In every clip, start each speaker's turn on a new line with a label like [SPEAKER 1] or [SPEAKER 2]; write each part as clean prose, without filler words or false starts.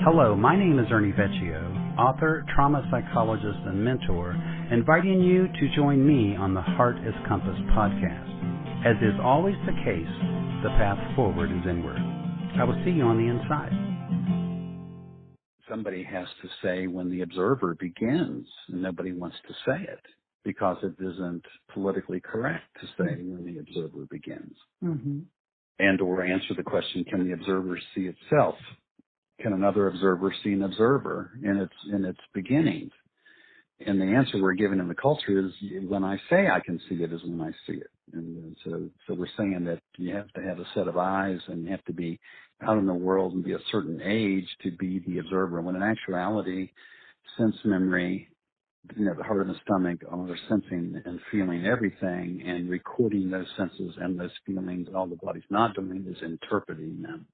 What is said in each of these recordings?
[SPEAKER 1] Hello, my name is Ernie Vecchio, author, trauma psychologist, and mentor, inviting you to join me on the Heart is Compass podcast. As is always the case, the path forward is inward. I will see you on the inside. Somebody has to say when the observer begins, and nobody wants to say it because it isn't politically correct to say when the observer begins.
[SPEAKER 2] Mm-hmm.
[SPEAKER 1] And or answer the question, can the observer see itself? Can another observer see an observer in its beginnings? And the answer we're given in the culture is when I say I can see it is when I see it. And so we're saying that you have to have a set of eyes and you have to be out in the world and be a certain age to be the observer. When in actuality, sense memory, the heart and the stomach are sensing and feeling everything and recording those senses and those feelings. All the body's not doing is interpreting them.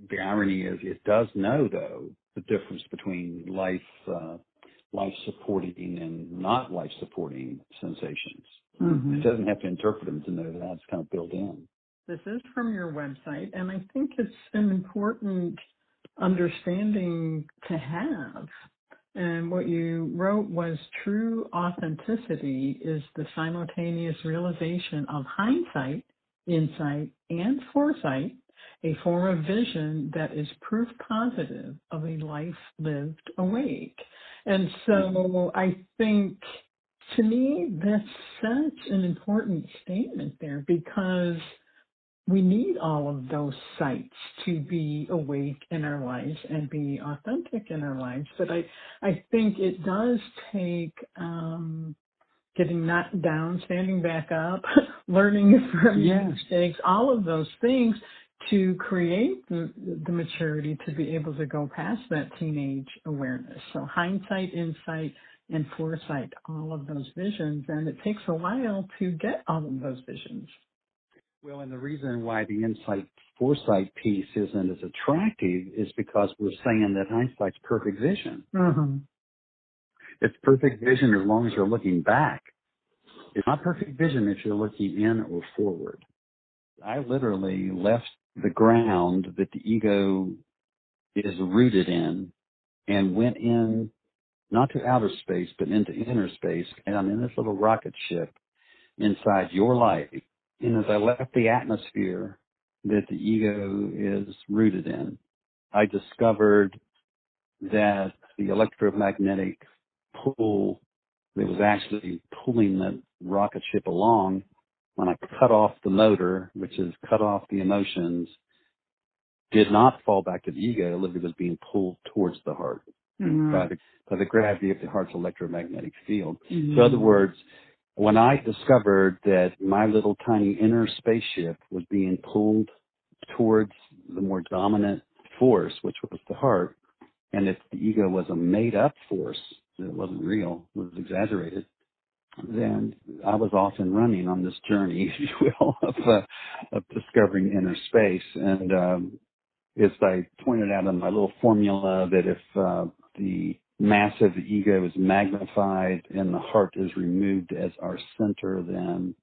[SPEAKER 1] The irony is it does know, though, the difference between life-supporting and not life-supporting sensations.
[SPEAKER 2] Mm-hmm.
[SPEAKER 1] It doesn't have to interpret them to know that. It's kind of built in.
[SPEAKER 2] This is from your website, and I think it's an important understanding to have. And what you wrote was true authenticity is the simultaneous realization of hindsight, insight, and foresight, a form of vision that is proof positive of a life lived awake. And so I think, to me, that's such an important statement there because we need all of those sights to be awake in our lives and be authentic in our lives. But I think it does take getting knocked down, standing back up, learning from mistakes, all of those things to create the maturity to be able to go past that teenage awareness. So hindsight, insight, and foresight, all of those visions. And it takes a while to get all of those visions.
[SPEAKER 1] Well, and the reason why the insight-foresight piece isn't as attractive is because we're saying that hindsight's perfect vision.
[SPEAKER 2] Mm-hmm.
[SPEAKER 1] It's perfect vision as long as you're looking back. It's not perfect vision if you're looking in or forward. I literally left the ground that the ego is rooted in and went in, not to outer space, but into inner space. And I'm in this little rocket ship inside your life. And as I left the atmosphere that the ego is rooted in, I discovered that the electromagnetic pull that was actually pulling that rocket ship along, when I cut off the motor, which is cut off the emotions, did not fall back to the ego. It literally was being pulled towards the heart by the gravity of the heart's electromagnetic field.
[SPEAKER 2] Mm-hmm.
[SPEAKER 1] So in other words, when I discovered that my little tiny inner spaceship was being pulled towards the more dominant force, which was the heart, and if the ego was a made-up force, it wasn't real, it was exaggerated, then I was off and running on this journey, if you will, of discovering inner space. And as I pointed out in my little formula, that if the mass of the ego is magnified and the heart is removed as our center, then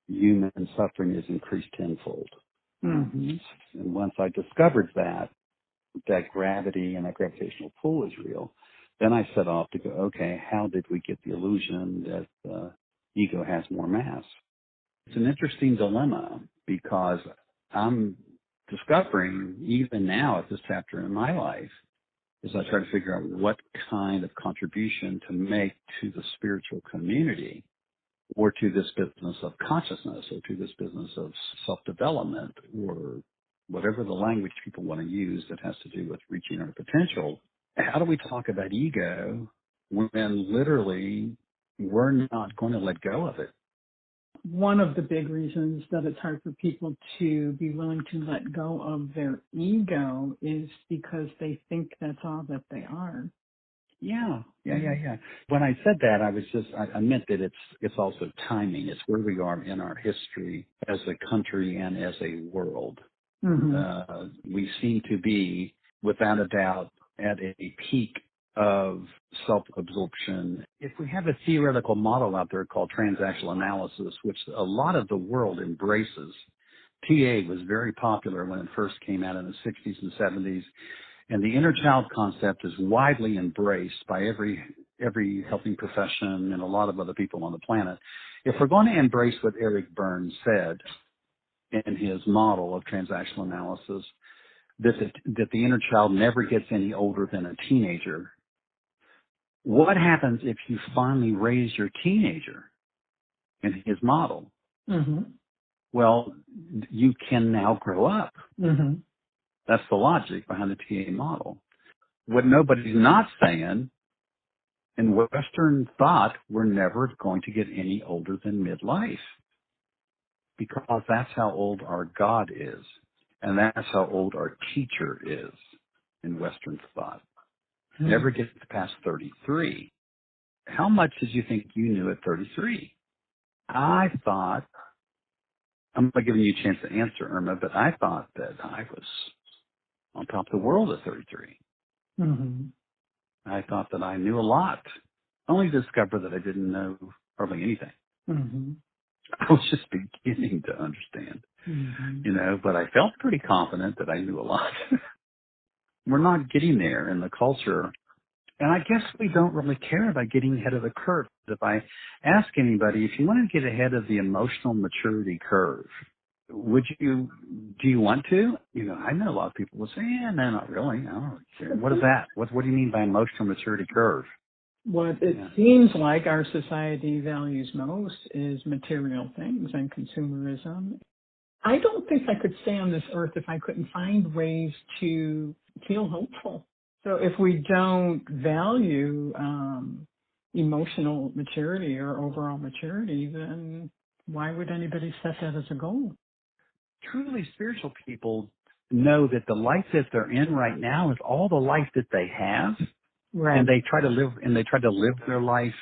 [SPEAKER 1] human suffering is increased tenfold.
[SPEAKER 2] Mm-hmm.
[SPEAKER 1] And once I discovered that gravity and that gravitational pull is real, then I set off to go, okay, how did we get the illusion that the ego has more mass? It's an interesting dilemma because I'm discovering, even now at this chapter in my life, as I try to figure out what kind of contribution to make to the spiritual community or to this business of consciousness or to this business of self-development or whatever the language people want to use that has to do with reaching our potential. How do we talk about ego when literally we're not going to let go of it?
[SPEAKER 2] One of the big reasons that it's hard for people to be willing to let go of their ego is because they think that's all that they are.
[SPEAKER 1] Yeah. When I said that, I meant that it's also timing. It's where we are in our history as a country and as a world.
[SPEAKER 2] Mm-hmm.
[SPEAKER 1] We seem to be, without a doubt, at a peak of self-absorption. If we have a theoretical model out there called transactional analysis, which a lot of the world embraces, TA was very popular when it first came out in the 60s and 70s. And the inner child concept is widely embraced by every helping profession and a lot of other people on the planet. If we're going to embrace what Eric Burns said in his model of transactional analysis, that the inner child never gets any older than a teenager, what happens if you finally raise your teenager in his model?
[SPEAKER 2] Mm-hmm.
[SPEAKER 1] Well, you can now grow up.
[SPEAKER 2] Mm-hmm.
[SPEAKER 1] That's the logic behind the TA model. What nobody's not saying, in Western thought, we're never going to get any older than midlife, because that's how old our God is, and that's how old our teacher is in Western thought.
[SPEAKER 2] Mm-hmm.
[SPEAKER 1] Never gets past 33. How much did you think you knew at 33? I thought, I'm not giving you a chance to answer, Irma, but I thought that I was on top of the world at 33.
[SPEAKER 2] Mm-hmm.
[SPEAKER 1] I thought that I knew a lot, only to discover that I didn't know hardly anything.
[SPEAKER 2] Mm-hmm.
[SPEAKER 1] I was just beginning to understand,
[SPEAKER 2] Mm-hmm.
[SPEAKER 1] but I felt pretty confident that I knew a lot. We're not getting there in the culture. And I guess we don't really care about getting ahead of the curve. If I ask anybody, if you want to get ahead of the emotional maturity curve, do you want to? I know a lot of people will say, yeah, no, not really. I don't really care. What is that? What do you mean by emotional maturity curve?
[SPEAKER 2] What it seems like our society values most is material things and consumerism. I don't think I could stay on this earth if I couldn't find ways to feel hopeful. So if we don't value emotional maturity or overall maturity, then why would anybody set that as a goal?
[SPEAKER 1] Truly spiritual people know that the life that they're in right now is all the life that they have.
[SPEAKER 2] Right.
[SPEAKER 1] And they try to live their life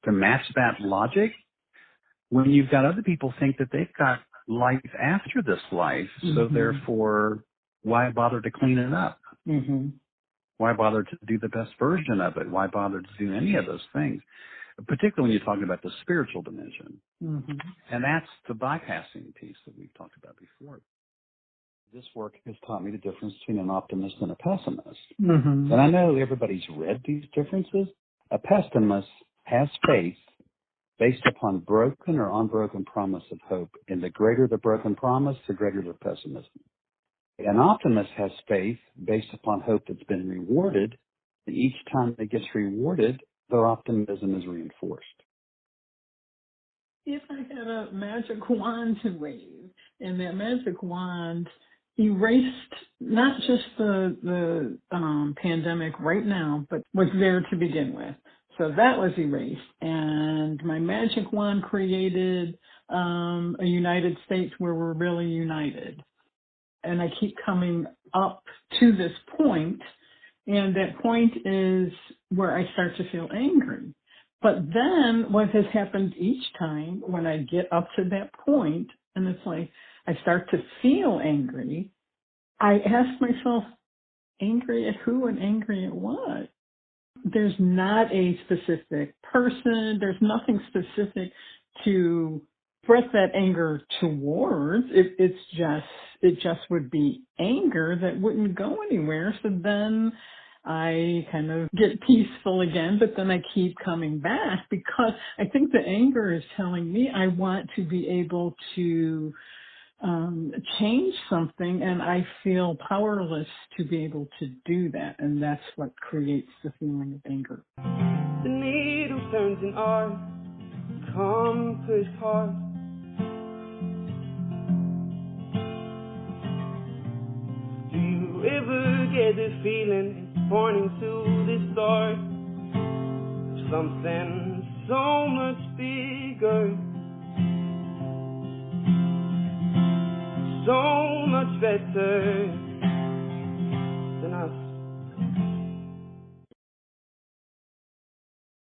[SPEAKER 1] to match that logic. When you've got other people think that they've got life after this life, so therefore, why bother to clean it up?
[SPEAKER 2] Mm-hmm.
[SPEAKER 1] Why bother to do the best version of it? Why bother to do any of those things? Particularly when you're talking about the spiritual dimension.
[SPEAKER 2] Mm-hmm.
[SPEAKER 1] And that's the bypassing piece that we've talked about before. This work has taught me the difference between an optimist and a pessimist.
[SPEAKER 2] Mm-hmm.
[SPEAKER 1] And I know everybody's read these differences. A pessimist has faith based upon broken or unbroken promise of hope. And the greater the broken promise, the greater the pessimism. An optimist has faith based upon hope that's been rewarded. And each time it gets rewarded, their optimism is reinforced.
[SPEAKER 2] If I had a magic wand to wave, and that magic wand erased not just the pandemic right now, but was there to begin with. So that was erased, and my magic wand created a United States where we're really united. And I keep coming up to this point, and that point is where I start to feel angry. But then what has happened each time when I get up to that point, and it's like I start to feel angry, I ask myself, angry at who and angry at what? There's not a specific person. There's nothing specific to express that anger towards. It just would be anger that wouldn't go anywhere. So then I kind of get peaceful again, but then I keep coming back because I think the anger is telling me I want to be able to change something, and I feel powerless to be able to do that, and that's what creates the feeling of anger.
[SPEAKER 3] The needle turns in our compass heart. Do you ever get the feeling it's pointing to the start of something so much bigger, so much better?